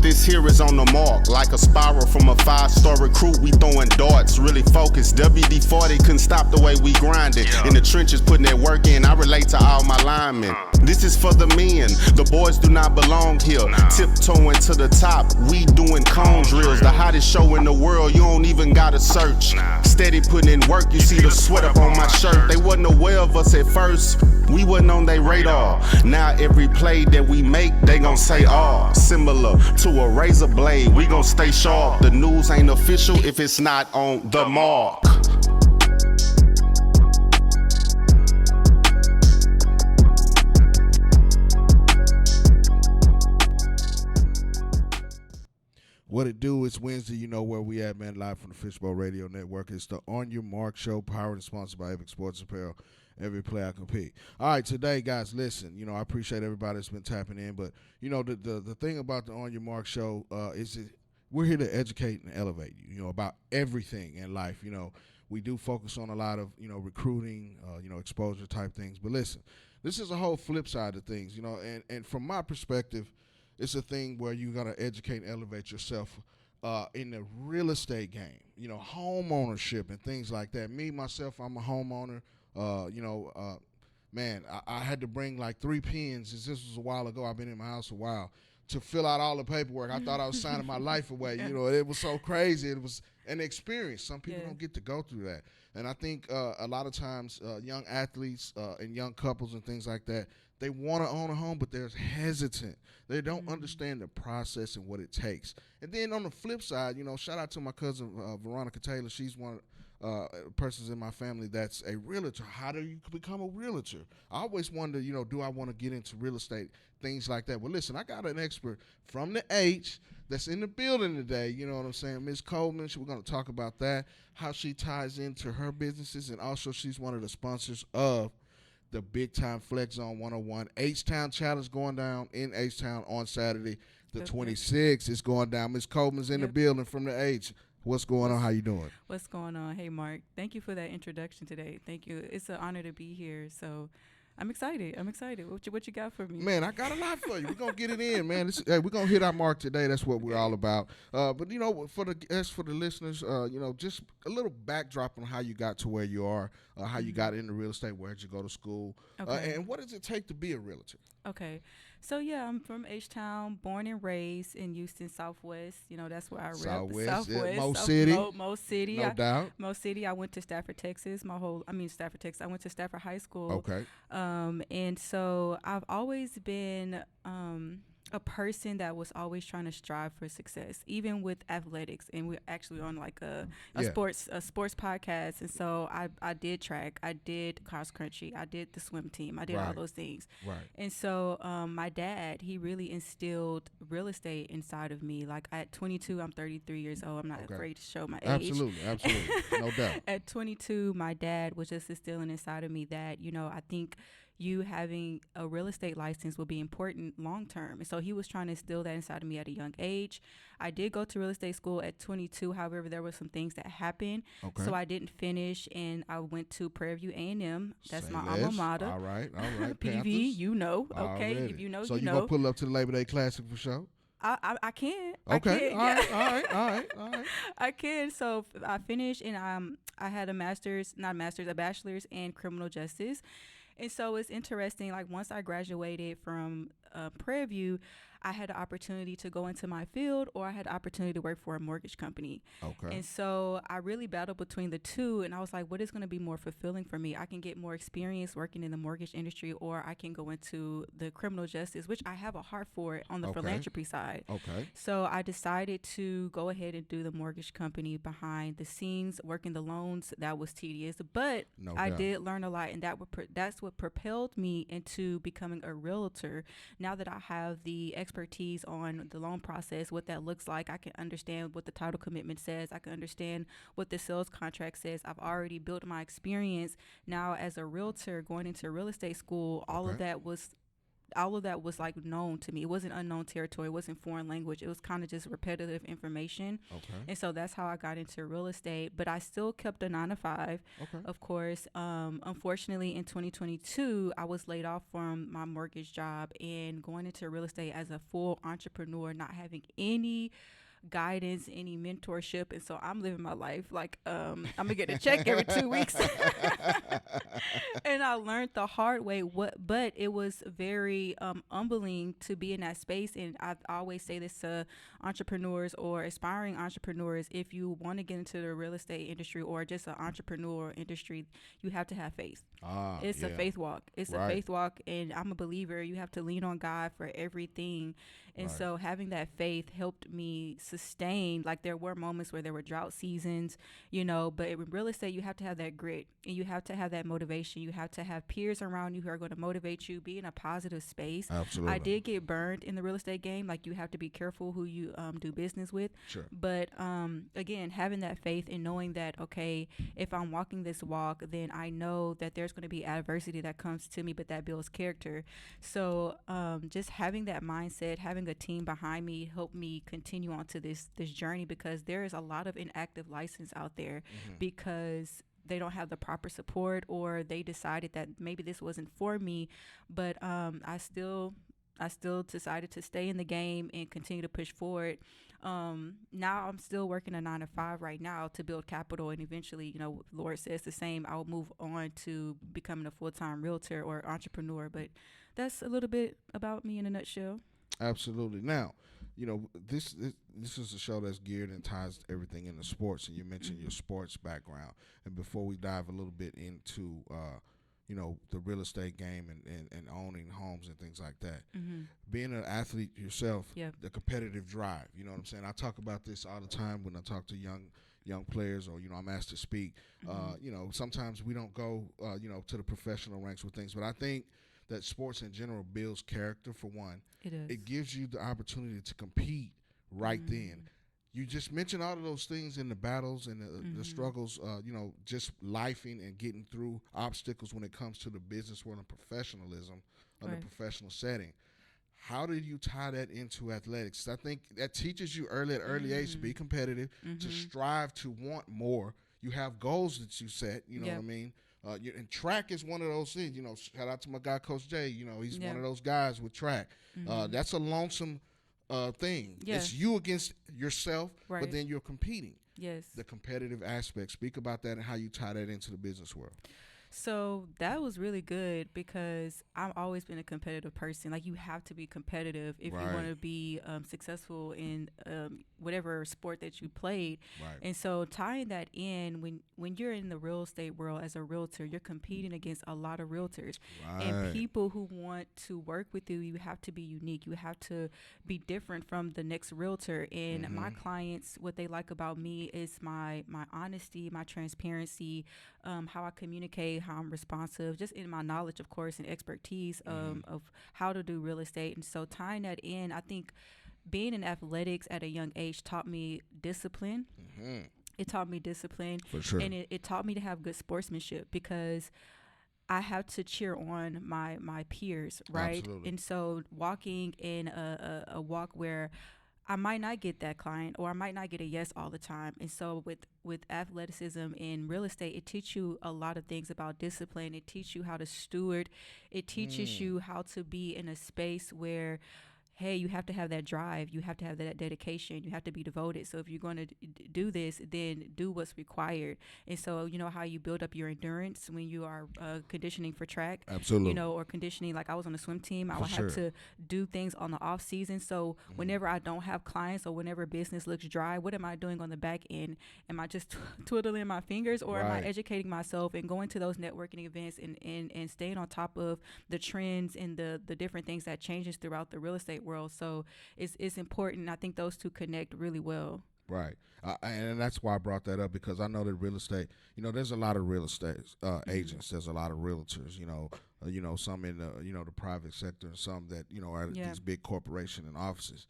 this here is on the mark. Like a spiral from a 5-star recruit, we throwing darts, really focused. WD-40 couldn't stop the way we grinded. In the trenches putting that work in, I relate to all my linemen. This is for the men, the boys do not belong here. Tiptoeing to the top, we doing cone drills. The hottest show in the world, you don't even gotta search. Steady putting in work, you see the sweat up on my shirt. They wasn't aware of us at first, we wasn't on their radar. Now every play that we make, they gon' say, oh, similar to a razor blade, we gon' stay sharp. The news ain't official if it's not on the mark. What it do? It's Wednesday. You know where we at, man. Live from the Fishbowl Radio Network. It's the On Your Mark Show, powered and sponsored by Epic Sports Apparel. Every player compete. All right, today, guys, listen. I appreciate everybody that's been tapping in, but the thing about the On Your Mark Show is that we're here to educate and elevate you. About everything in life. We do focus on a lot of recruiting, exposure type things. But listen, this is a whole flip side of things. And from my perspective, it's a thing where you got to educate and elevate yourself in the real estate game, home ownership and things like that. Me, myself, I'm a homeowner. Man, I had to bring like 3 pens. This was a while ago. I've been in my house a while to fill out all the paperwork. I thought I was signing my life away. It was so crazy. It was an experience. Some people don't get to go through that. And I think a lot of times young athletes and young couples and things like that, they want to own a home, but they're hesitant. They don't understand the process and what it takes. And then on the flip side, shout out to my cousin Veronica Taylor. She's one of the persons in my family that's a realtor. How do you become a realtor? I always wonder, do I want to get into real estate, things like that. Well, listen, I got an expert from the H that's in the building today. You know what I'm saying? Ms. Coleman, we're going to talk about that, how she ties into her businesses, and also she's one of the sponsors of the Big Time Flex Zone 101 H-Town Challenge going down in H-Town on Saturday. The 26th is going down. Ms. Coleman's in the building from the H. What's going on? How you doing? What's going on? Hey, Mark. Thank you for that introduction today. Thank you. It's an honor to be here. So I'm excited. What you got for me? Man, I got a lot for you. We're going to get it in, man. We're going to hit our mark today. That's what we're all about. But, for the listeners, just a little backdrop on how you got to where you are, how you got into real estate, where did you go to school, and what does it take to be a realtor? Okay. So, I'm from H-Town, born and raised in Houston, Southwest. That's where I rep. Southwest. Mo City. No doubt. Mo City. I went to Stafford, Texas. Stafford, Texas. I went to Stafford High School. Okay. And so I've always been a person that was always trying to strive for success, even with athletics. And we're actually on like a sports podcast. And so I did track, I did cross country, I did the swim team, I did all those things. Right. And so my dad, he really instilled real estate inside of me. Like at 22, I'm 33 years old. I'm not afraid to show my age. Absolutely. No doubt. At 22, my dad was just instilling inside of me that, I think you having a real estate license will be important long term. And so he was trying to instill that inside of me at a young age. I did go to real estate school at 22. However, there were some things that happened. Okay. So I didn't finish, and I went to Prairie View A&M. That's my alma mater. All right. PV, okay. Already. If you know, so you know. So you going to pull up to the Labor Day Classic for sure? I can. Okay. All right. I can. So I finished, and I had a bachelor's in criminal justice. And so it's interesting, like once I graduated from Prairie View, I had the opportunity to go into my field, or I had the opportunity to work for a mortgage company. Okay. And so I really battled between the two, and I was like, what is going to be more fulfilling for me? I can get more experience working in the mortgage industry, or I can go into the criminal justice, which I have a heart for on the philanthropy side. Okay. So I decided to go ahead and do the mortgage company behind the scenes, working the loans. That was tedious, but I did learn a lot, and that's what propelled me into becoming a realtor. Now that I have the expertise on the loan process, what that looks like, I can understand what the title commitment says. I can understand what the sales contract says. I've already built my experience. Now as a realtor going into real estate school, all of that was all of that was like known to me. It wasn't unknown territory. It wasn't foreign language. It was kind of just repetitive information. Okay. And so that's how I got into real estate. But I still kept a 9 to 5, Okay. of course. Unfortunately, in 2022, I was laid off from my mortgage job and going into real estate as a full entrepreneur, not having any guidance, any mentorship. And so I'm living my life like I'm gonna get a check every 2 weeks. And I learned the hard way but it was very humbling to be in that space. And I always say this to entrepreneurs or aspiring entrepreneurs: if you want to get into the real estate industry or just an entrepreneur industry, you have to have faith. It's a faith walk. It's a faith walk, and I'm a believer. You have to lean on God for everything. And so having that faith helped me sustain. Like, there were moments where there were drought seasons, but in real estate, you have to have that grit and you have to have that motivation. You have to have peers around you who are going to motivate you, be in a positive space. Absolutely. I did get burned in the real estate game. Like, you have to be careful who you do business with. Sure. But again, having that faith and knowing that, okay, if I'm walking this walk, then I know that there's going to be adversity that comes to me, but that builds character. So just having that mindset, having a team behind me helped me continue on to this journey, because there is a lot of inactive license out there because they don't have the proper support, or they decided that maybe this wasn't for me. But I still decided to stay in the game and continue to push forward. Now I'm still working a 9 to 5 right now to build capital, and eventually, Lord says the same, I'll move on to becoming a full-time realtor or entrepreneur. But that's a little bit about me in a nutshell. Absolutely. Now, this is a show that's geared and ties everything into sports, and you mentioned your sports background. And before we dive a little bit into the real estate game and owning homes and things like that, being an athlete yourself, the competitive drive, you know what I'm saying? I talk about this all the time when I talk to young players, or I'm asked to speak. Sometimes we don't go to the professional ranks with things, but I think that sports in general builds character. For one, it gives you the opportunity to compete right then. You just mentioned all of those things in the battles and the struggles, just lifing and getting through obstacles when it comes to the business world and professionalism of the professional setting. How did you tie that into athletics? I think that teaches you at early age to be competitive, to strive to want more. You have goals that you set, what I mean? And track is one of those things, shout out to my guy, Coach Jay, he's one of those guys with track. That's a lonesome thing. It's you against yourself, but then you're competing. Yes. The competitive aspect. Speak about that and how you tie that into the business world. So that was really good, because I've always been a competitive person. Like, you have to be competitive if you want to be successful in whatever sport that you played. And so tying that in, when you're in the real estate world as a realtor, you're competing against a lot of realtors and people who want to work with you. You have to be unique. You have to be different from the next realtor. And my clients, what they like about me is my honesty, my transparency, how I communicate, how I'm responsive, just in my knowledge, of course, and expertise of how to do real estate. And so tying that in, I think being in athletics at a young age taught me discipline. It taught me discipline. For sure. And it taught me to have good sportsmanship, because I have to cheer on my peers, right? Absolutely. And so walking in a walk where I might not get that client, or I might not get a yes all the time. And so with athleticism in real estate, it teaches you a lot of things about discipline. It teaches you how to steward. It teaches you how to be in a space where, hey, you have to have that drive. You have to have that dedication. You have to be devoted. So if you're going to do this, then do what's required. And so, you know how you build up your endurance when you are conditioning for track? Absolutely. Or conditioning, like I was on the swim team. I would have to do things on the off season. So whenever I don't have clients, or whenever business looks dry, what am I doing on the back end? Am I just twiddling my fingers, or am I educating myself and going to those networking events and staying on top of the trends and the different things that changes throughout the real estate world? So it's important. I think those two connect really well. Right. And that's why I brought that up, because I know that real estate, there's a lot of real estate agents. There's a lot of realtors, some in the, the private sector, and some that, are at these big corporations and offices.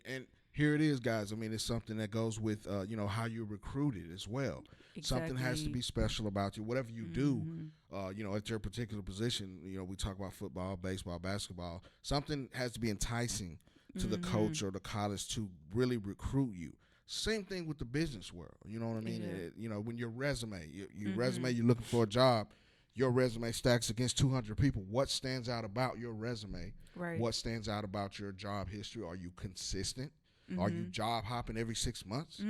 And here it is, guys. I mean, it's something that goes with, how you're recruited as well. Exactly. Something has to be special about you. Whatever you do, at your particular position, we talk about football, baseball, basketball. Something has to be enticing to the coach or the college to really recruit you. Same thing with the business world. You know what I mean? When your resume, your resume, you're looking for a job, your resume stacks against 200 people. What stands out about your resume? Right. What stands out about your job history? Are you consistent? Are you job hopping every 6 months?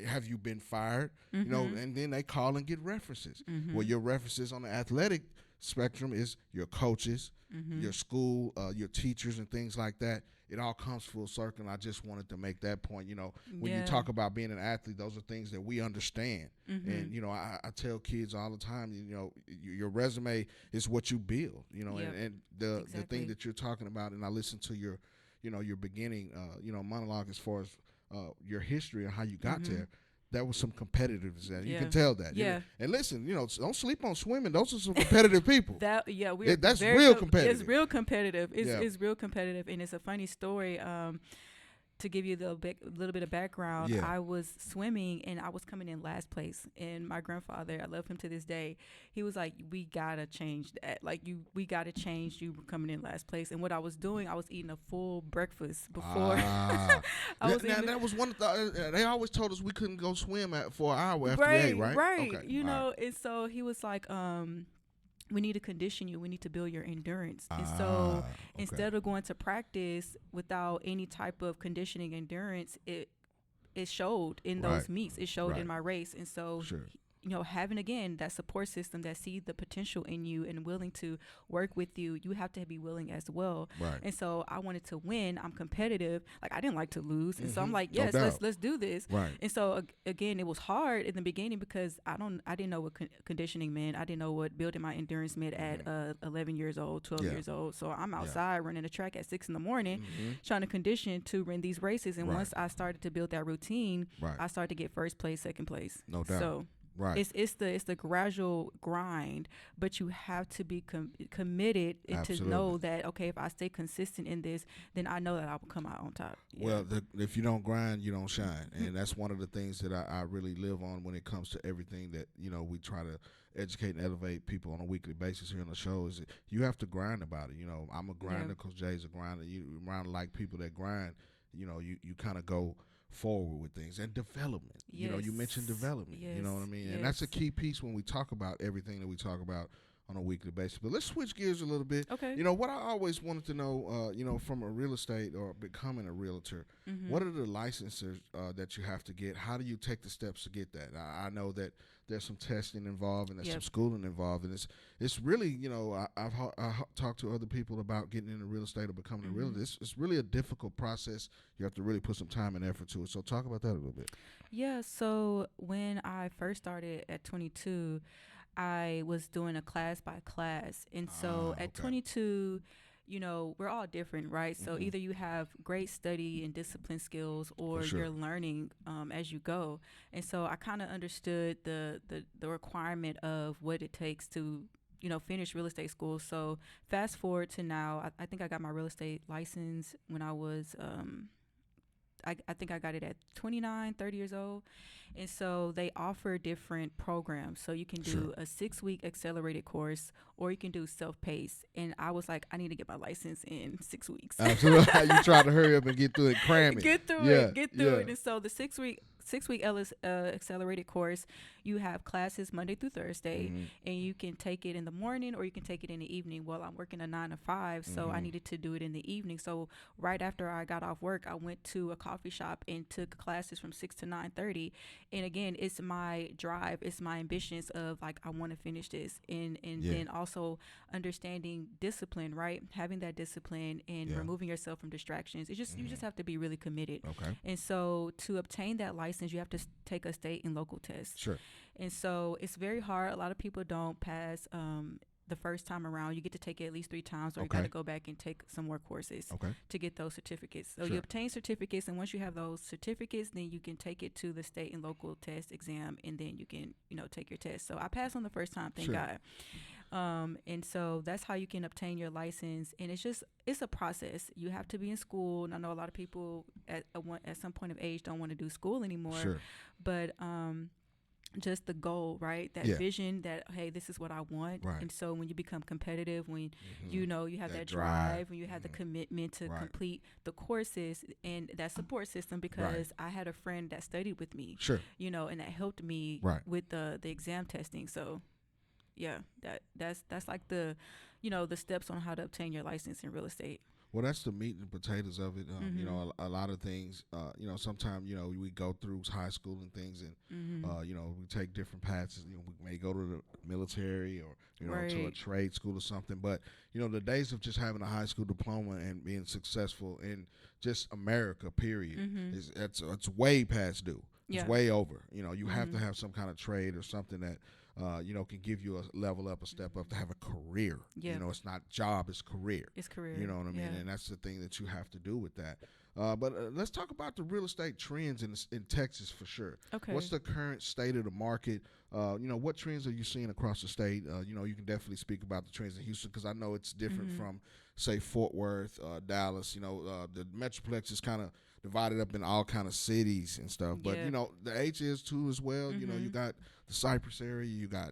Have you been fired? And then they call and get references. Well, your references on the athletic spectrum is your coaches, your school, your teachers, and things like that. It all comes full circle. And I just wanted to make that point. When you talk about being an athlete, those are things that we understand. And I tell kids all the time, your resume is what you build. And the thing that you're talking about, and I listen to your beginning, monologue as far as your history and how you got there. There was some competitiveness there. You can tell that. Yeah. And listen, don't sleep on swimming. Those are some competitive people. That's real competitive. It's real competitive. It's real competitive, and it's a funny story. To give you a little bit of background, I was swimming and I was coming in last place. And my grandfather, I love him to this day, he was like, "We gotta change that. We gotta change you coming in last place." And what I was doing, I was eating a full breakfast before. That was one of the. They always told us we couldn't go swim for an hour after we ate, right? Right. Okay. And so he was like, we need to condition you. We need to build your endurance. And so instead of going to practice without any type of conditioning endurance, it showed in those meets. It showed in my race. And so having, again, that support system that sees the potential in you and willing to work with you, you have to be willing as well. Right. And so I wanted to win. I'm competitive. I didn't like to lose. And so I'm like, yes, let's do this. Right. And so again, it was hard in the beginning because I didn't know what conditioning meant. I didn't know what building my endurance meant at 11 years old, 12 years old. So I'm outside running a track at 6 a.m. trying to condition to run these races. And once I started to build that routine, I started to get first place, second place. No doubt. So it's the gradual grind, but you have to be committed to know that, okay, if I stay consistent in this, then I know that I will come out on top. Well, if you don't grind, you don't shine, and that's one of the things that I really live on when it comes to everything that we try to educate and elevate people on a weekly basis here on the show. Is that you have to grind about it. I'm a grinder. Coach Jay's a grinder. You around like people that grind. You kind of go forward with things and development. You mentioned development. You know what I mean? And that's a key piece when we talk about everything that we talk about on a weekly basis. But let's switch gears a little bit. Okay. What I always wanted to know, from a real estate or becoming a realtor, what are the licenses that you have to get? How do you take the steps to get that? I know that there's some testing involved and there's some schooling involved, and it's really, I've talked to other people about getting into real estate or becoming a realtor. It's really a difficult process. You have to really put some time and effort to it. So talk about that a little bit. Yeah. So when I first started at 22, I was doing a class by class. And so at 22, we're all different, right? So either you have great study and discipline skills or you're learning as you go. And so I kind of understood the requirement of what it takes to, finish real estate school. So fast forward to now, I think I got my real estate license when I was I think I got it at 29, 30 years old. And so they offer different programs. So you can do a 6-week accelerated course or you can do self-paced. And I was like, I need to get my license in 6 weeks. Absolutely. You try to hurry up and get through it, cram it. Get through it. And so the 6-week accelerated course, you have classes Monday through Thursday, and you can take it in the morning or you can take it in the evening. Well, I'm working a 9 to 5, so I needed to do it in the evening. So right after I got off work, I went to a coffee shop and took classes from 6 to 9:30. And again, it's my drive, it's my ambitions of I want to finish this, and then also understanding discipline, right? Having that discipline and removing yourself from distractions. It's just you just have to be really committed. Okay. And so to obtain that license, you have to take a state and local test. Sure. And so it's very hard. A lot of people don't pass the first time around. You get to take it at least 3 times, or you got to go back and take some more courses to get those certificates. So you obtain certificates, and once you have those certificates, then you can take it to the state and local test exam, and then you can, take your test. So I passed on the first time, thank God. And so that's how you can obtain your license. And it's a process. You have to be in school. And I know a lot of people at some point of age don't want to do school anymore. Sure. But just the goal, right? That vision that, hey, this is what I want. Right. And so when you become competitive, when you have that drive, when you have the commitment to complete the courses and that support system, because I had a friend that studied with me, sure, and that helped me with the exam testing. So yeah, that's like the steps on how to obtain your license in real estate. Well, that's the meat and potatoes of it. A lot of things, sometimes, we go through high school and things and, we take different paths. We may go to the military or, to a trade school or something. But, the days of just having a high school diploma and being successful in just America, period, it's way past due. It's way over. You have to have some kind of trade or something that, can give you a level up, a step up, to have a career. Yeah. It's not job, it's career. It's career. You know what I mean? Yeah. And that's the thing that you have to do with that. But let's talk about the real estate trends in Texas for sure. Okay. What's the current state of the market? What trends are you seeing across the state? You can definitely speak about the trends in Houston, because I know it's different from, say, Fort Worth, Dallas. The Metroplex is kind of divided up in all kind of cities and stuff. But, the H is too as well. You got the Cypress area. You got,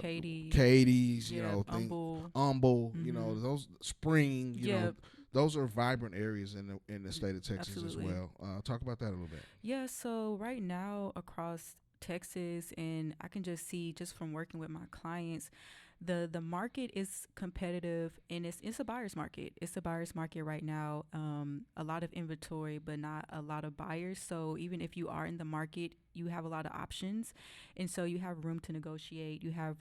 Katie's, Humble, those Spring, those are vibrant areas in the state of Texas. Absolutely. As well. Talk about that a little bit. Yeah, so right now across Texas, and I can just see just from working with my clients, the market is competitive, and it's a buyer's market. It's a buyer's market right now. A lot of inventory, but not a lot of buyers. So even if you are in the market, you have a lot of options, and so you have room to negotiate. You have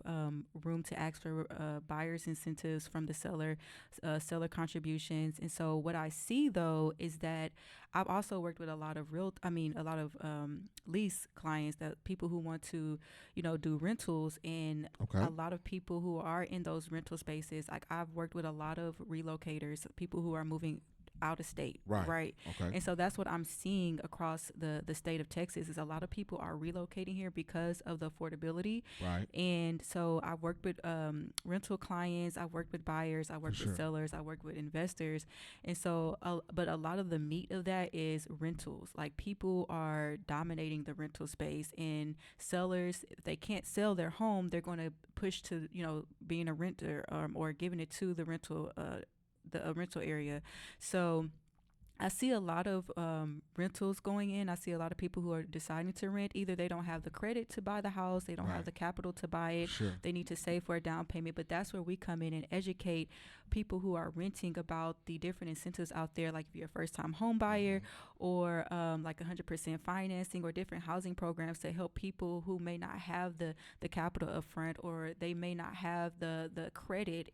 room to ask for buyer's incentives from the seller contributions. And so what I see though is that I've also worked with a lot of lease clients, that people who want to do rentals, and a lot of people who are in those rental spaces. Like, I've worked with a lot of relocators, people who are moving out of state, right? Okay. And so that's what I'm seeing across the state of Texas, is a lot of people are relocating here because of the affordability. Right. And so I've worked with rental clients, I've worked with buyers, I worked with sellers, I worked with investors. And so, but a lot of the meat of that is rentals. Like, people are dominating the rental space, and sellers, if they can't sell their home, they're going to push to, being a renter, or giving it to the rental area. So I see a lot of rentals going in. I see a lot of people who are deciding to rent. Either they don't have the credit to buy the house, they don't have the capital to buy it, they need to save for a down payment. But that's where we come in and educate people who are renting about the different incentives out there, like if you're a first-time home buyer, or like 100% financing, or different housing programs to help people who may not have the capital up front, or they may not have the credit.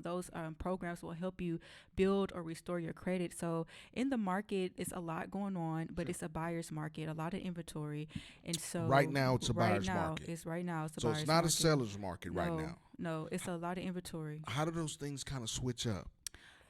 Those programs will help you build or restore your credit. So in the market, it's a lot going on, but it's a buyer's market, a lot of inventory. And so right now it's a buyer's market. It's right now it's a so buyer's it's not market. A seller's market right now. No, it's a lot of inventory. How do those things kind of switch up?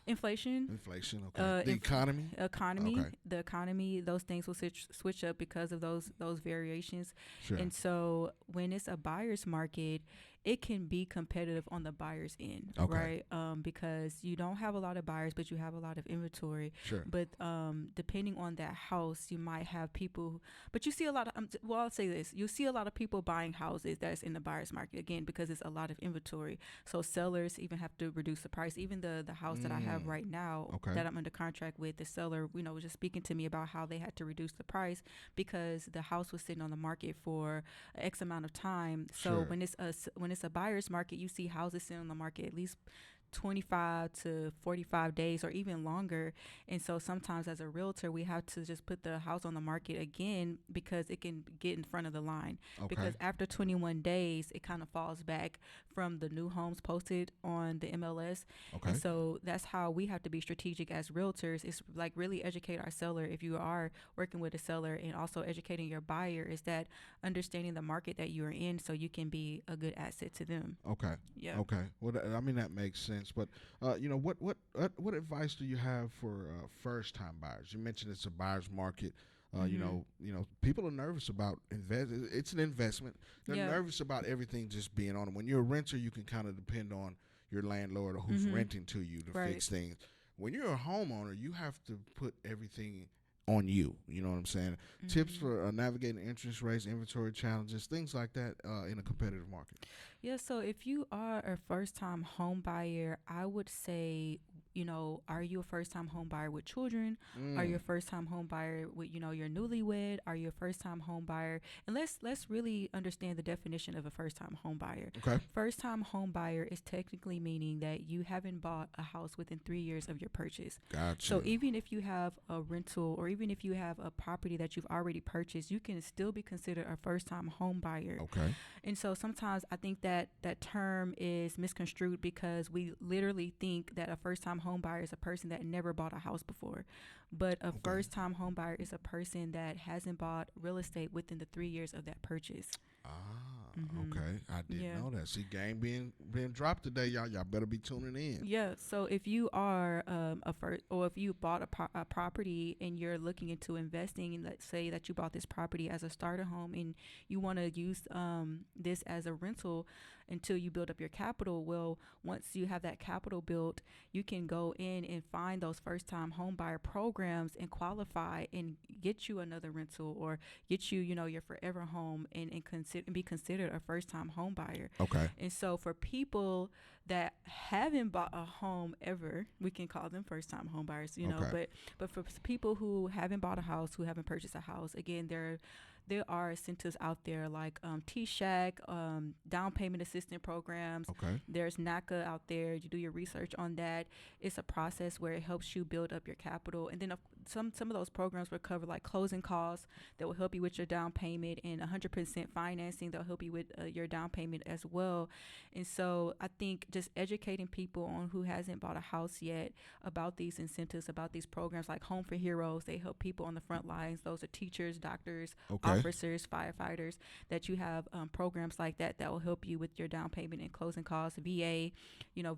Inflation, okay. The economy, okay. The economy, those things will switch up because of those variations. Sure. And so when it's a buyer's market, it can be competitive on the buyer's end, right? Because you don't have a lot of buyers, but you have a lot of inventory. Sure. But depending on that house, you might have people. But you see a lot of. I'll say this: you see a lot of people buying houses that's in the buyer's market, again, because it's a lot of inventory. So sellers even have to reduce the price. Even the house that I have right now, that I'm under contract with, the seller, was just speaking to me about how they had to reduce the price because the house was sitting on the market for X amount of time. So when it's a buyer's market, you see houses sitting on the market at least 25 to 45 days or even longer. And so sometimes as a realtor, we have to just put the house on the market again because it can get in front of the line. Because after 21 days, it kind of falls back from the new homes posted on the MLS. And so that's how we have to be strategic as realtors. It's like really educate our seller. If you are working with a seller, and also educating your buyer, is that understanding the market that you're in so you can be a good asset to them. Yeah. Well, that makes sense. But what advice do you have for first time buyers? You mentioned it's a buyer's market. People are nervous about it's an investment. They're nervous about everything just being on them. When you're a renter, you can kind of depend on your landlord or who's renting to you to fix things. When you're a homeowner, you have to put everything on you. You know what I'm saying? Tips for navigating interest rates, inventory challenges, things like that in a competitive market. Yeah, so if you are a first-time home buyer, I would say, are you a first-time home buyer with children? Are you a first-time home buyer with, you're newlywed? Are you a first-time home buyer? And let's really understand the definition of a first-time home buyer. Okay. First-time home buyer is technically meaning that you haven't bought a house within 3 years of your purchase. Gotcha. So even if you have a rental or even if you have a property that you've already purchased, you can still be considered a first-time home buyer. Okay. And so sometimes I think that term is misconstrued because we literally think that a first-time home buyer is a person that never bought a house before. But a first-time home buyer is a person that hasn't bought real estate within the 3 years of that purchase. Okay. I didn't know that. See, game being dropped today, y'all. Y'all better be tuning in. Yeah. So if you are if you bought a property and you're looking into investing, and let's say that you bought this property as a starter home and you want to use this as a rental until you build up your capital. Well, once you have that capital built, you can go in and find those first-time home buyer programs and qualify and get you another rental or get you, your forever home and be considered a first-time home buyer. Okay. And so for people that haven't bought a home ever, we can call them first-time home buyers, but for people who haven't bought a house, who haven't purchased a house, again, there are incentives out there like T-Shack, down payment assistance programs. Okay. There's NACA out there. You do your research on that. It's a process where it helps you build up your capital. And then some of those programs will cover like closing costs that will help you with your down payment and 100% financing that will help you with your down payment as well. And so I think just educating people on who hasn't bought a house yet about these incentives, about these programs like Home for Heroes. They help people on the front lines. Those are teachers, doctors, officers, firefighters, that you have programs like that will help you with your down payment and closing costs. VA,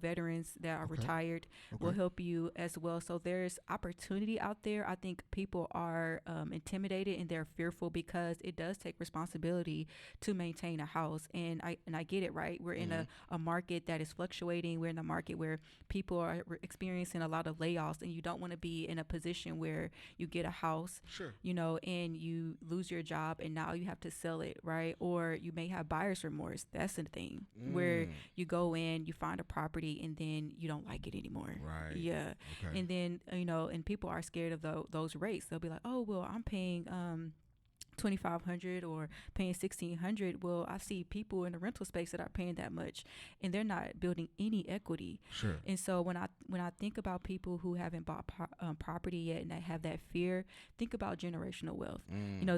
veterans that are retired will help you as well. So there's opportunity out there. I think people are intimidated and they're fearful because it does take responsibility to maintain a house. And I get it, right? We're in a market that is fluctuating. We're in a market where people are experiencing a lot of layoffs, and you don't want to be in a position where you get a house, and you lose your job and now you have to sell it, right? Or you may have buyer's remorse. That's the thing where you go in, you find a property, and then you don't like it anymore. Right. Yeah. Okay. And then, and people are scared of those rates. They'll be like, oh, well, I'm paying $2,500 or paying $1,600. Well, I see people in the rental space that are paying that much, and they're not building any equity. Sure. And so when I think about people who haven't bought property yet and that have that fear, think about generational wealth.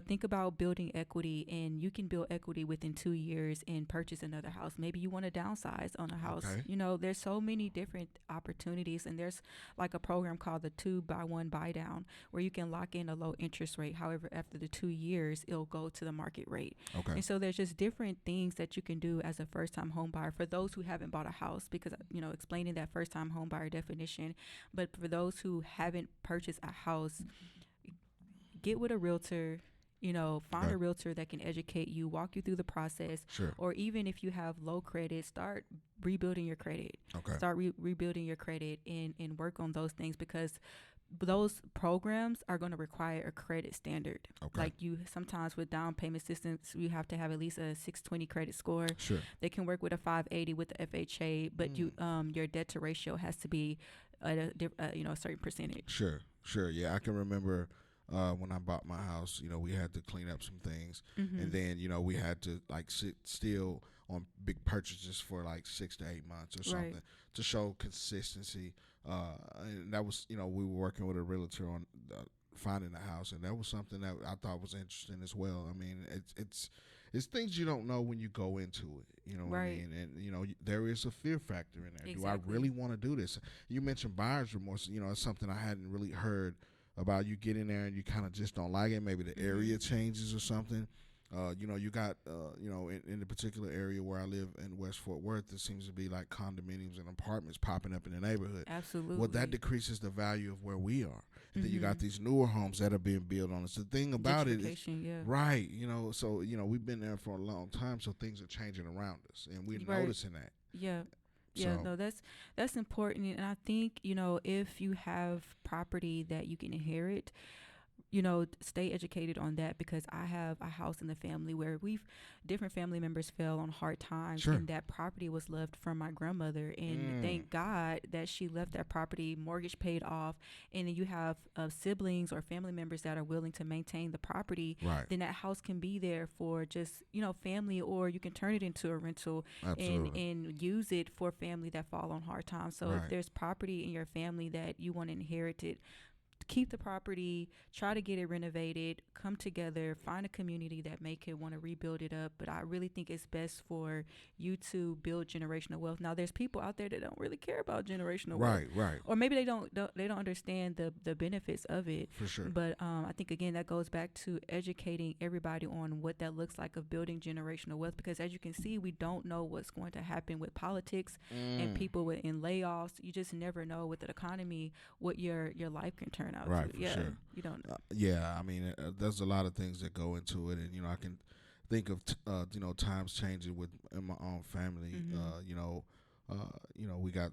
Think about building equity, and you can build equity within 2 years and purchase another house. Maybe you want to downsize on a house. Okay. There's so many different opportunities, and there's like a program called the 2-by-1 buy down where you can lock in a low interest rate. However, after the 2 years, it'll go to the market rate. Okay. And so there's just different things that you can do as a first-time home buyer for those who haven't bought a house, because explaining that first-time home buyer definition. But for those who haven't purchased a house, get with a realtor. Find a realtor that can educate you, walk you through the process. Sure. Or even if you have low credit, start rebuilding your credit. Okay. Start rebuilding your credit and work on those things, because those programs are going to require a credit standard. Okay. Like you sometimes with down payment assistance, you have to have at least a 620 credit score. Sure. They can work with a 580 with the FHA, but your debt to ratio has to be at a certain percentage. Sure. Yeah, I can remember when I bought my house, we had to clean up some things, and then we had to like sit still on big purchases for like 6 to 8 months or something to show consistency. And that was, we were working with a realtor on finding a house, and that was something that I thought was interesting as well. I mean, it's things you don't know when you go into it. What I mean? And there is a fear factor in there. Exactly. Do I really want to do this? You mentioned buyer's remorse. It's something I hadn't really heard about. You get in there and you kind of just don't like it. Maybe the area changes or something. You got, in the particular area where I live in West Fort Worth, there seems to be like condominiums and apartments popping up in the neighborhood. Absolutely. Well, that decreases the value of where we are. And then you got these newer homes that are being built on us. The thing about it is, right, so, we've been there for a long time, so things are changing around us, and we're noticing that. Yeah. Yeah, no, that's important. And I think, if you have property that you can inherit, stay educated on that, because I have a house in the family where different family members fell on hard times, and that property was left from my grandmother, and thank God that she left that property, mortgage paid off, and then you have siblings or family members that are willing to maintain the property, then that house can be there for just, family, or you can turn it into a rental and use it for family that fall on hard times. So if there's property in your family that you want to inherit it, keep the property, try to get it renovated, come together, find a community that may want to rebuild it up. But I really think it's best for you to build generational wealth. Now, there's people out there that don't really care about generational wealth. Right. Or maybe they don't understand the benefits of it. For sure. But I think, again, that goes back to educating everybody on what that looks like of building generational wealth, because as you can see, we don't know what's going to happen with politics and people in layoffs. You just never know with the economy what your life can turn out. Right, for sure. You don't know. I mean, there's a lot of things that go into it, and I can think of times changing in my own family. We got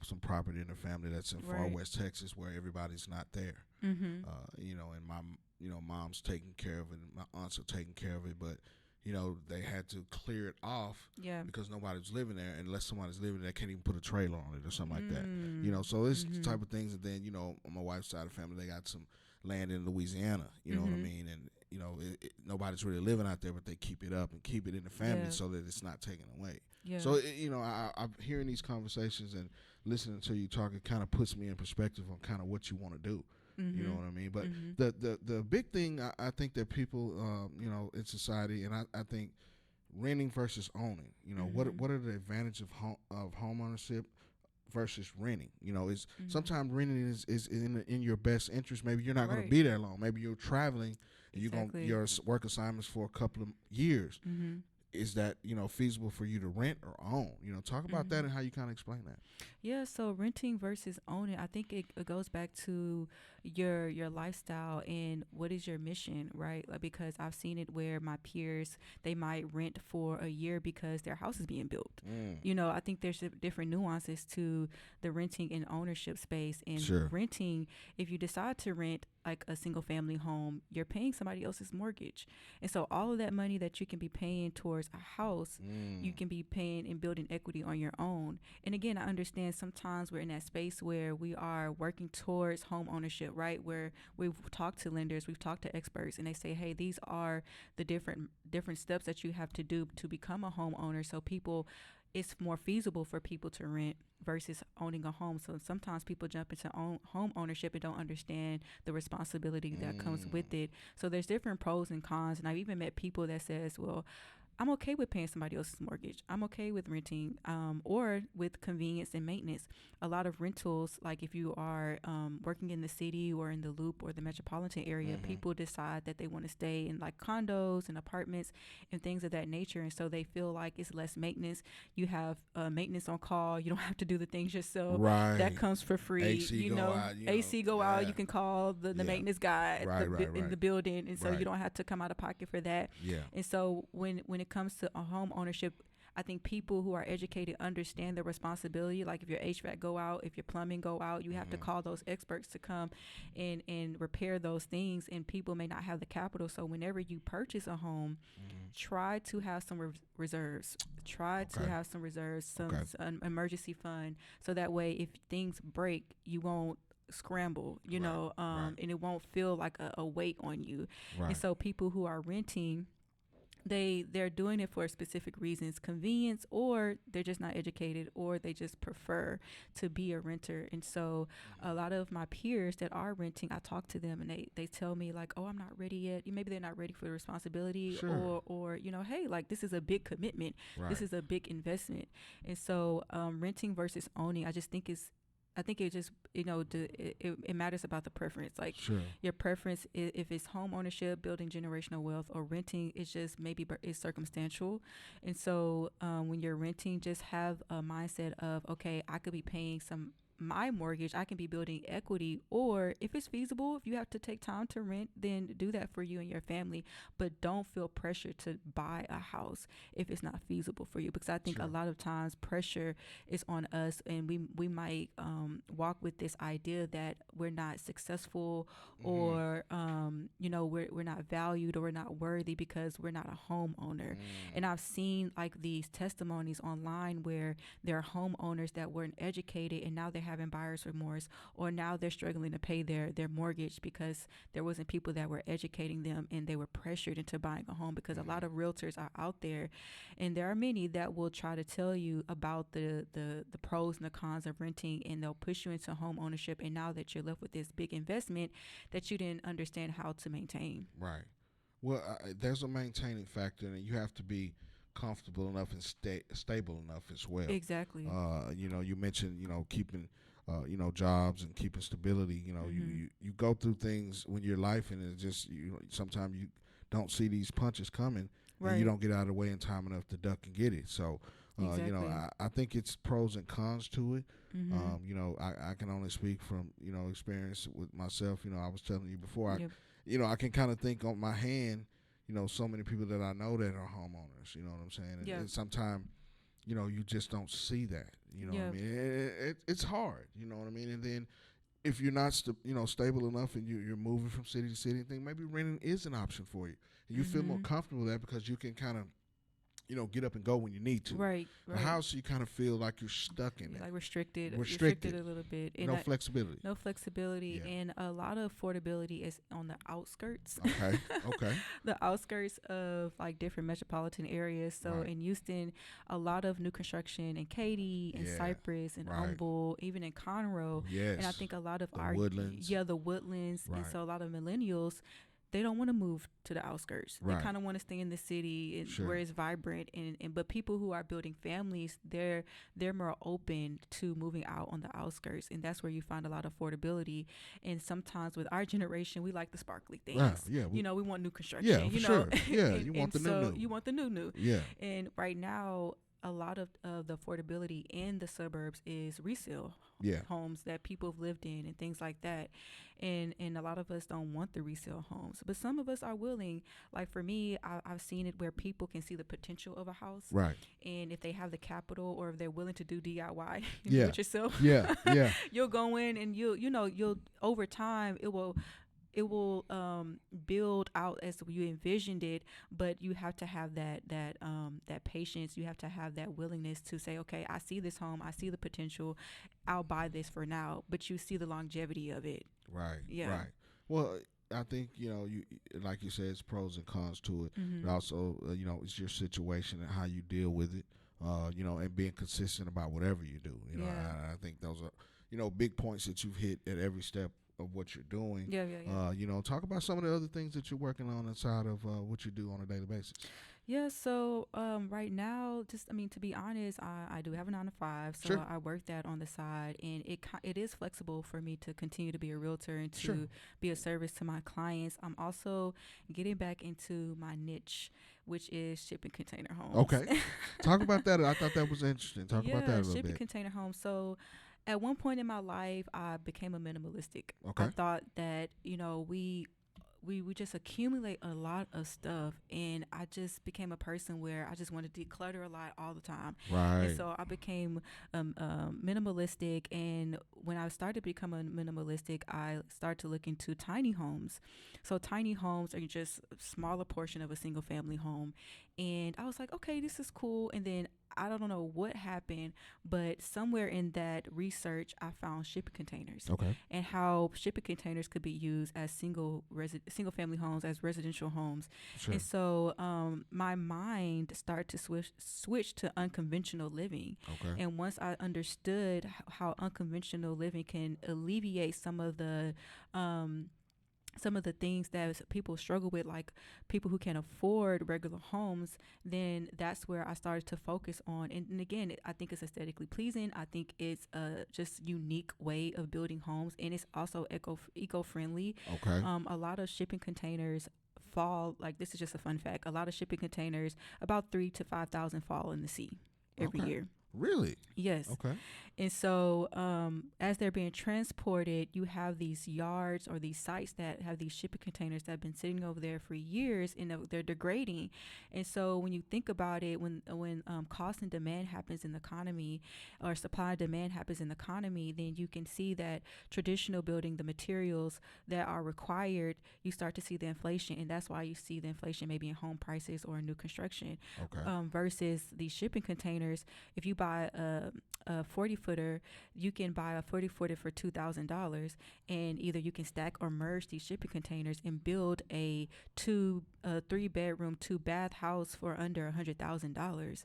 some property in the family that's in far West Texas where everybody's not there. And my mom's taking care of it, and my aunts are taking care of it, but they had to clear it off because nobody's living there. Unless somebody's living there, they can't even put a trailer on it or something like that. So it's the type of things. And then, on my wife's side of the family, they got some land in Louisiana, you know what I mean? And, nobody's really living out there, but they keep it up and keep it in the family so that it's not taken away. Yeah. So, I'm hearing these conversations and listening to you talk, it kind of puts me in perspective on kind of what you want to do. You know what I mean? But the big thing I think that people, in society, and I think renting versus owning, what are the advantages of home ownership versus renting? Is sometimes renting is in your best interest. Maybe you're not going to be there long. Maybe you're traveling and your work assignments for a couple of years. Is that feasible for you to rent or own? Talk about that and how you kind of explain that. Yeah, so renting versus owning, I think it goes back to your lifestyle and what is your mission, right? Like, because I've seen it where my peers, they might rent for a year because their house is being built. I think there's different nuances to the renting and ownership space. And renting, if you decide to rent like a single family home, you're paying somebody else's mortgage. And so all of that money that you can be paying towards a house, you can be paying and building equity on your own. And again, I understand sometimes we're in that space where we are working towards home ownership, right? Where we've talked to lenders, we've talked to experts, and they say, hey, these are the different steps that you have to do to become a homeowner. So it's more feasible for people to rent versus owning a home. So sometimes people jump into home ownership and don't understand the responsibility that comes with it. So there's different pros and cons. And I've even met people that says, well, I'm okay with paying somebody else's mortgage. I'm okay with renting, or with convenience and maintenance. A lot of rentals, like if you are working in the city or in the Loop or the metropolitan area, people decide that they want to stay in like condos and apartments and things of that nature. And so they feel like it's less maintenance. You have maintenance on call. You don't have to do the things yourself. Right. That comes for free. AC go out. You can call the maintenance guy in the building. And so you don't have to come out of pocket for that. Yeah. And so when it comes to a home ownership, I think people who are educated understand the responsibility. Like if your HVAC go out, if your plumbing go out, you have to call those experts to come and repair those things. And people may not have the capital. So whenever you purchase a home, try to have some reserves. Try to have some reserves, some emergency fund. So that way, if things break, you won't scramble, and it won't feel like a weight on you. Right. And so people who are renting, they're doing it for specific reasons, convenience, or they're just not educated, or they just prefer to be a renter. And so a lot of my peers that are renting, I talk to them and they tell me like, oh, I'm not ready yet. Maybe they're not ready for the responsibility, or hey, like this is a big commitment. Right. This is a big investment. And so renting versus owning, I just think I think it just, it matters about the preference. Like Sure. your preference, if it's home ownership, building generational wealth, or renting, it's just maybe it's circumstantial. And so when you're renting, just have a mindset of, okay, I could be paying my mortgage, I can be building equity, or if it's feasible, if you have to take time to rent, then do that for you and your family. But don't feel pressure to buy a house if it's not feasible for you, because I think Sure. a lot of times pressure is on us, and we might walk with this idea that we're not successful, or we're not valued, or we're not worthy because we're not a homeowner. And I've seen like these testimonies online where there are homeowners that weren't educated, and now they're having buyer's remorse, or now they're struggling to pay their mortgage because there wasn't people that were educating them, and they were pressured into buying a home. Because a lot of realtors are out there, and there are many that will try to tell you about the pros and the cons of renting, and they'll push you into home ownership, and now that you're left with this big investment that you didn't understand how to maintain. Right. Well, there's a maintaining factor, and you have to be comfortable enough and stable enough as well. Exactly. You mentioned, keeping, jobs and keeping stability. You go through things when you're life, and it's just, sometimes you don't see these punches coming, Right. and you don't get out of the way in time enough to duck and get it. So, Exactly. I think it's pros and cons to it. Mm-hmm. I can only speak from, experience with myself. I was telling you before, Yep. I can kind of think on my hand, so many people that I know that are homeowners, you know what I'm saying? And sometimes, you just don't see that, what I mean? It's hard, you know what I mean? And then if you're not, stable enough, and you're moving from city to city, then maybe renting is an option for you. And you feel more comfortable with that because you can kind of, get up and go when you need to. Right. A house, you kind of feel like you're stuck in it. Like restricted a little bit. No flexibility. No flexibility. Yeah. And a lot of affordability is on the outskirts. Okay. The outskirts of like different metropolitan areas. So Right. in Houston, a lot of new construction in Katy and Cypress and Right. Humboldt, even in Conroe. Yes. And I think a lot of The woodlands. the woodlands. Right. And so a lot of millennials, they don't want to move to the outskirts. Right. They kind of want to stay in the city, and Sure. where it's vibrant. And but people who are building families, they're more open to moving out on the outskirts, and that's where you find a lot of affordability. And sometimes with our generation, we like the sparkly things. Right. Yeah. We want new construction. Yeah, for sure. Yeah, you want the so new. You want the new. Yeah. And right now, a lot of the affordability in the suburbs is resale Yeah. homes that people have lived in and things like that. And a lot of us don't want the resale homes, but some of us are willing. Like for me, I've seen it where people can see the potential of a house. Right. And if they have the capital, or if they're willing to do DIY, Yeah. do it yourself. Yeah. Yeah. You'll go in, and you'll over time, it will build out as you envisioned it, but you have to have that patience. You have to have that willingness to say, okay, I see this home, I see the potential, I'll buy this for now, but you see the longevity of it. Right. Yeah. Right. Well, I think, you like you said, it's pros and cons to it. Mm-hmm. But also, it's your situation and how you deal with it, and being consistent about whatever you do. I think those are, big points that you've hit at every step of what you're doing. Yeah. Talk about some of the other things that you're working on inside of what you do on a daily basis. Yeah, so right now, to be honest, I do have a 9-to-5, so Sure. I work that on the side, and it is flexible for me to continue to be a realtor and to Sure. be a service to my clients. I'm also getting back into my niche, which is shipping container homes. Okay. Talk about that. I thought that was interesting. Talk about that a little shipping bit. container homes. So at one point in my life, I became a minimalistic. Okay. I thought that, we just accumulate a lot of stuff, and I just became a person where I just wanted to declutter a lot all the time. Right. And so I became minimalistic, and when I started becoming minimalistic, I started to look into tiny homes. So tiny homes are just a smaller portion of a single family home, and I was like, okay, this is cool. And then I don't know what happened, but somewhere in that research, I found shipping containers. Okay. And how shipping containers could be used as single family homes, as residential homes. Sure. And so my mind started to switch to unconventional living. Okay. And once I understood how unconventional living can alleviate some of the some of the things that people struggle with, like people who can't afford regular homes, then that's where I started to focus on. And again, I think it's aesthetically pleasing. I think it's a just unique way of building homes, and it's also eco-friendly. Okay. A lot of shipping containers fall, like this is just a fun fact, a lot of shipping containers, about 3,000 to 5,000 fall in the sea every year. Really? Yes. Okay. And so as they're being transported, you have these yards or these sites that have these shipping containers that have been sitting over there for years, and they're degrading. And so when you think about it, when cost and demand happens in the economy, or supply and demand happens in the economy, then you can see that traditional building, the materials that are required, you start to see the inflation. And that's why you see the inflation maybe in home prices or new construction. Okay. Versus these shipping containers. If you buy a 40-footer, you can buy a 40-footer for $2,000, and either you can stack or merge these shipping containers and build a 3-bedroom, 2-bath house for under $100,000,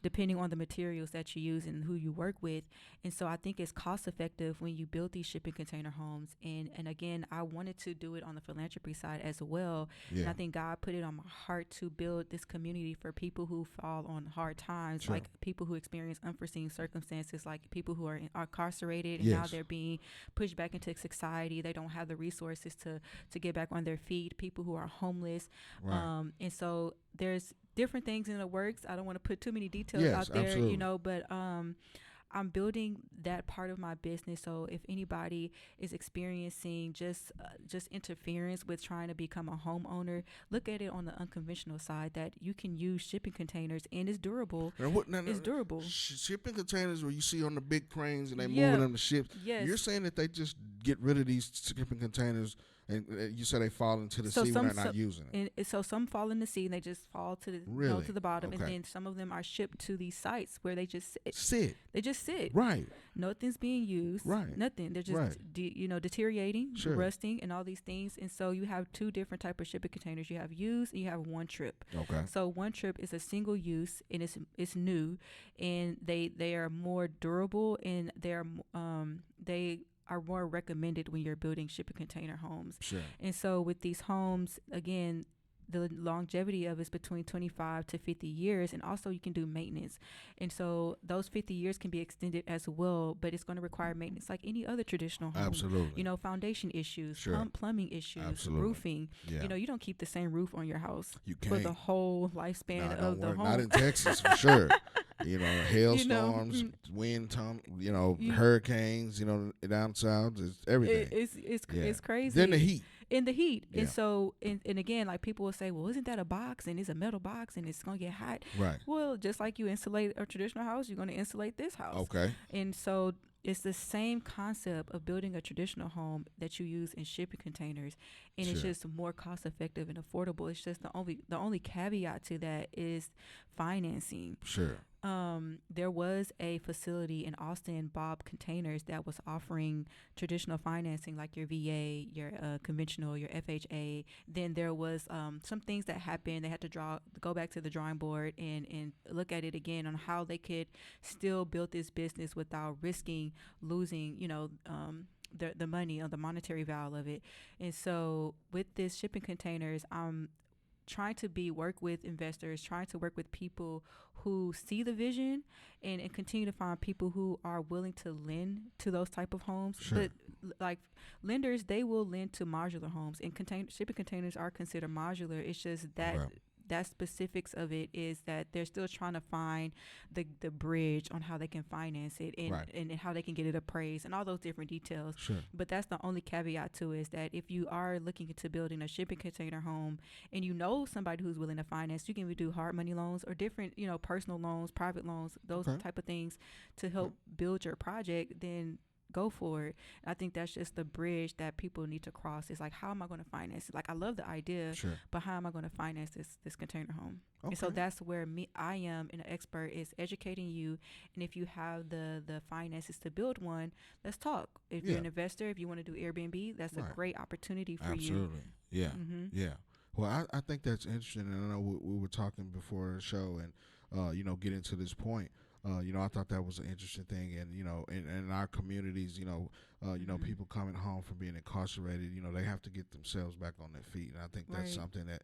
depending on the materials that you use and who you work with. And so I think it's cost effective when you build these shipping container homes. And again, I wanted to do it on the philanthropy side as well. Yeah. And I think God put it on my heart to build this community for people who fall on hard times, Sure. like people who experience unforeseen circumstances, like people who are incarcerated and Yes. now they're being pushed back into society. They don't have the resources to get back on their feet. People who are homeless. Right. And so there's different things in the works. I don't want to put too many details Yes, out there, absolutely. you know, but I'm building that part of my business. So if anybody is experiencing just interference with trying to become a homeowner, look at it on the unconventional side, that you can use shipping containers and it's durable. It's durable. Shipping containers where you see on the big cranes and they Yeah. moving them to ships. Yes. You're saying that they just get rid of these shipping containers and you said they fall into the sea when they're not using it. And so some fall in the sea and they just fall to the Really? to the bottom, Okay. and then some of them are shipped to these sites where they just sit. Sit. They just sit. Right. Nothing's being used. Right. Nothing. They're just Right. deteriorating, Sure. rusting, and all these things. And so you have two different type of shipping containers. You have used and you have one trip. Okay. So one trip is a single use and it's new, and they are more durable, and they are more recommended when you're building shipping container homes. Sure. And so with these homes, again, the longevity of it's between 25 to 50 years, and also you can do maintenance. And so those 50 years can be extended as well, but it's going to require maintenance like any other traditional home. Absolutely. You know, foundation issues, Sure. Plumbing issues, Absolutely. roofing. Yeah. You know, you don't keep the same roof on your house You for can't. the whole lifespan Nah, of don't the work. home. Not in Texas for sure. You know, hailstorms, wind, hurricanes. You know, down south, it's everything. It's crazy. Then the heat. In the heat. Yeah. And so, and again, like people will say, well, isn't that a box? And it's a metal box and it's going to get hot. Right. Well, just like you insulate a traditional house, you're going to insulate this house. Okay. And so it's the same concept of building a traditional home that you use in shipping containers. And it's Sure. just more cost effective and affordable. It's just the only caveat to that is financing. Sure. There was a facility in Austin, Bob Containers, that was offering traditional financing like your VA, your conventional, your FHA. Then there was some things that happened. They had to go back to the drawing board and look at it again on how they could still build this business without risking losing, the money or the monetary value of it. And so with this shipping containers, I'm trying to work with investors, trying to work with people who see the vision and continue to find people who are willing to lend to those type of homes. Sure. But like lenders, they will lend to modular homes, and shipping containers are considered modular. It's just that Okay. that specifics of it is that they're still trying to find the bridge on how they can finance it and, Right. and how they can get it appraised and all those different details. Sure. But that's the only caveat to it, is that if you are looking into building a shipping container home and you know somebody who's willing to finance, you can do hard money loans or different, personal loans, private loans, those Okay. type of things to help build your project, then go for it. I think that's just the bridge that people need to cross. It's like, how am I going to finance it? Like, I love the idea, Sure. but how am I going to finance this container home? And so Okay. that's where I am an expert, is educating you. And if you have the finances to build one, let's talk. If you're Yeah. an investor, if you want to do Airbnb, that's Right. a great opportunity for you. Absolutely. Yeah. Mm-hmm. Yeah. Well, I think that's interesting, and I know we were talking before the show, and get into this point. I thought that was an interesting thing. And in our communities, people coming home from being incarcerated, they have to get themselves back on their feet. And I think that's something that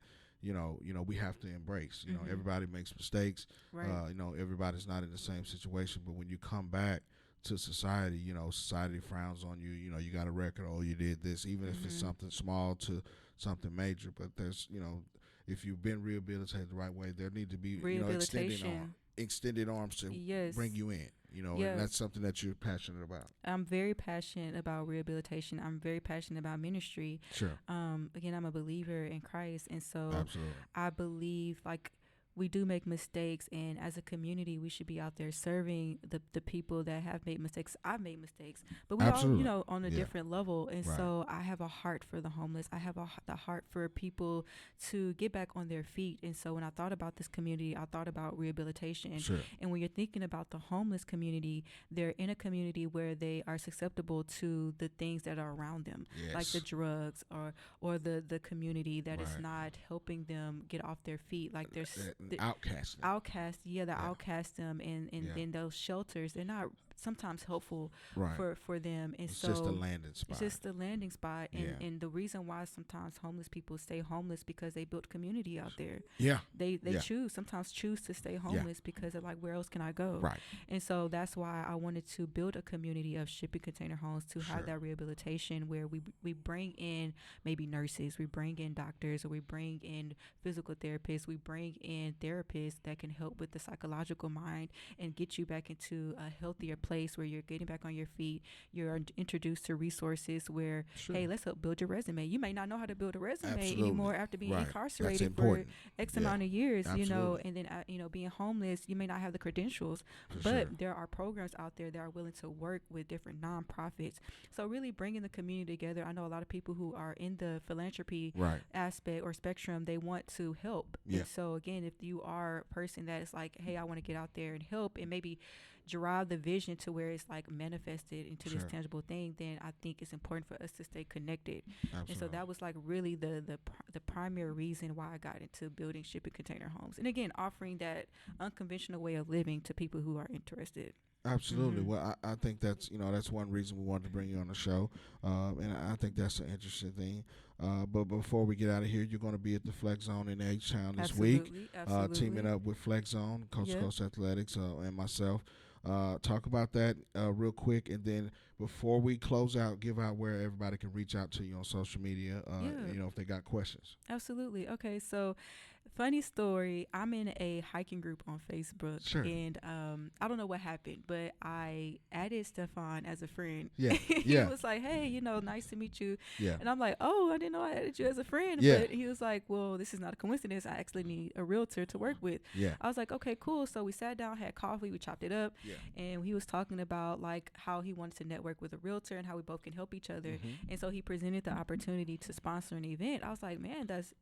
we have to embrace. Everybody makes mistakes. Right. Everybody's not in the same situation, but when you come back to society, society frowns on you. You got a record. Oh, you did this, even if it's something small to something major. But there's, if you've been rehabilitated the right way, there need to be, extended arms to bring you in. And that's something that you're passionate about. I'm very passionate about rehabilitation. I'm very passionate about ministry. Sure. Again, I'm a believer in Christ, and so Absolutely. I believe we do make mistakes, and as a community we should be out there serving the people that have made mistakes. I've made mistakes, but we Absolutely. all on a different level, and so I have a heart for the homeless. I have the heart for people to get back on their feet. And so when I thought about this community, I thought about rehabilitation. Sure. And when you're thinking about the homeless community, they're in a community where they are susceptible to the things that are around them, like the drugs or the community that is not helping them get off their feet. Like there's the outcast them in those shelters. They're not sometimes helpful for them, and it's so just a landing spot. It's just a landing spot, and the reason why sometimes homeless people stay homeless because they built community out there. They sometimes choose to stay homeless because they're like, where else can I go? Right. And so that's why I wanted to build a community of shipping container homes to have that rehabilitation where we bring in maybe nurses, we bring in doctors, or we bring in physical therapists, we bring in therapists that can help with the psychological mind and get you back into a healthier place where you're getting back on your feet. You're introduced to resources where, hey, let's help build your resume. You may not know how to build a resume anymore after being incarcerated for X amount of years, and then, being homeless, you may not have the credentials, but there are programs out there that are willing to work with different nonprofits. So really bringing the community together. I know a lot of people who are in the philanthropy aspect or spectrum, they want to help. And so again, if you are a person that is like, hey, I want to get out there and help and maybe drive the vision to where it's like manifested into this tangible thing, then I think it's important for us to stay connected. And so that was like really the primary reason why I got into building shipping container homes, and again offering that unconventional way of living to people who are interested. Absolutely. Well, I think that's that's one reason we wanted to bring you on the show, and I think that's an interesting thing. But before we get out of here, you're going to be at the Flex Zone in H-Town this week, teaming up with Flex Zone, Coast to Coast Athletics, and myself. Talk about that real quick, and then before we close out, give out where everybody can reach out to you on social media, if they got questions. Absolutely. Okay, so funny story, I'm in a hiking group on Facebook, and I don't know what happened, but I added Stefan as a friend. He was like, hey, nice to meet you. And I'm like, oh, I didn't know I added you as a friend. But he was like, well, this is not a coincidence. I actually need a realtor to work with. I was like, okay, cool. So we sat down, had coffee, we chopped it up, and he was talking about like how he wanted to network with a realtor and how we both can help each other. And so he presented the opportunity to sponsor an event. I was like, man, that's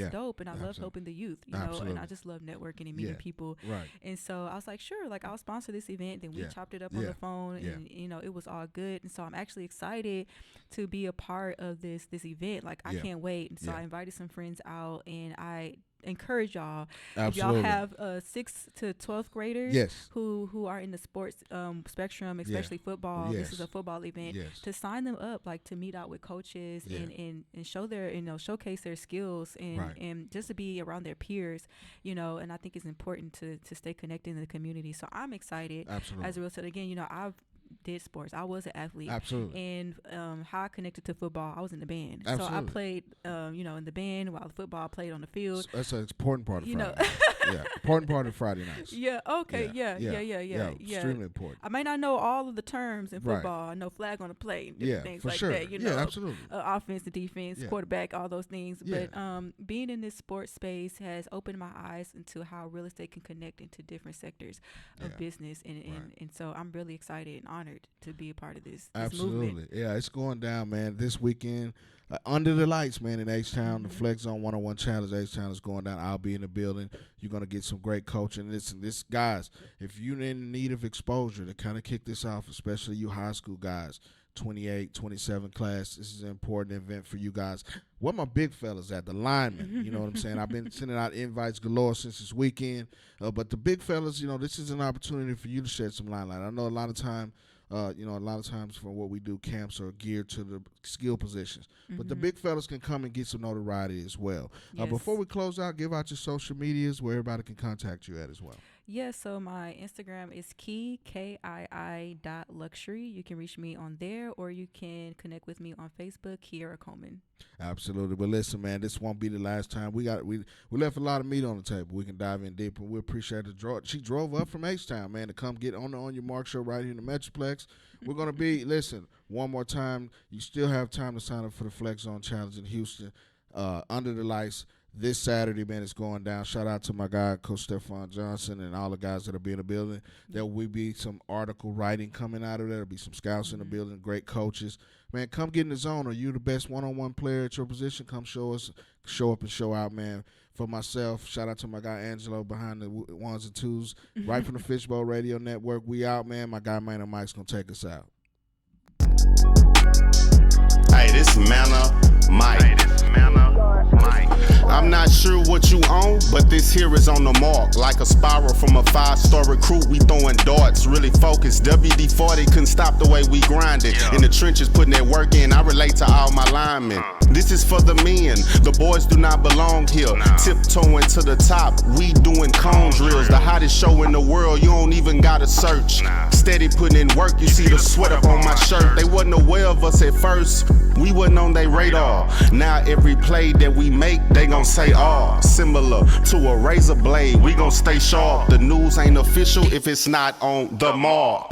dope, and I love helping the youth, and I just love networking and meeting people. And so I was like, sure, like I'll sponsor this event. Then we chopped it up on the phone, and it was all good. And so I'm actually excited to be a part of this event. Like I can't wait. And so I invited some friends out, and I encourage y'all, if y'all have 6th to 12th graders who are in the sports spectrum, especially football, this is a football event, to sign them up, like to meet out with coaches and show their showcase their skills and just to be around their peers, and I think it's important to stay connected in the community. So I'm excited as a real estate. Again, I've did sports. I was an athlete. And how I connected to football, I was in the band. So I played, in the band while the football played on the field. So that's an important part of Friday. Important part of Friday nights. Extremely important. I may not know all of the terms in football. I know flag on the play and different things like that. Absolutely. Offense and defense, quarterback, all those things. But being in this sports space has opened my eyes into how real estate can connect into different sectors of business. And so I'm really excited and honored to be a part of this Absolutely. movement. Yeah, it's going down, man. This weekend, under the lights, man, in H-Town, the Flex Zone 101 Challenge, H-Town is going down. I'll be in the building. You're going to get some great coaching. This guys, if you're in need of exposure to kind of kick this off, especially you high school guys, 28, 27 class. This is an important event for you guys. Where my big fellas at? The linemen, you know what I'm saying? I've been sending out invites galore since this weekend. But the big fellas, this is an opportunity for you to shed some limelight. I know a lot of times for what we do, camps are geared to the skill positions. But the big fellas can come and get some notoriety as well. Yes. Before we close out, give out your social medias where everybody can contact you at as well. Yes, so my Instagram is KII.luxury. You can reach me on there, or you can connect with me on Facebook, Kierra Coleman. Absolutely. But listen, man, this won't be the last time. We left a lot of meat on the table. We can dive in deeper. We appreciate the draw. She drove up from H-Town, man, to come get on the On Your Mark show right here in the Metroplex. We're going to be, listen, one more time. You still have time to sign up for the Flex Zone Challenge in Houston. Under the lights. This Saturday, man, it's going down. Shout out to my guy, Coach Stephon Johnson, and all the guys that'll be in the building. There will be some article writing coming out of there. There'll be some scouts in the building, great coaches. Man, come get in the zone. Are you the best one-on-one player at your position? Come show us, show up and show out, man. For myself, shout out to my guy Angelo behind the ones and twos, right from the Fishbowl Radio Network. We out, man. My guy, Man and Mike's going to take us out. Hey, this Manna Mike. I'm not sure what you own, but this here is on the mark. Like a spiral from a 5-star recruit, we throwing darts, really focused. WD-40 couldn't stop the way we grinded. In the trenches, putting that work in, I relate to all my linemen. This is for the men, the boys do not belong here. Tiptoeing to the top, we doing cone drills. The hottest show in the world, you don't even gotta search. Steady putting in work, you see the sweat up on my shirt. They wasn't aware of us at first, we wasn't on their radar. Now every play that we make, they gon' say, similar to a razor blade, we gon' stay sharp. The news ain't official if it's not on the mark.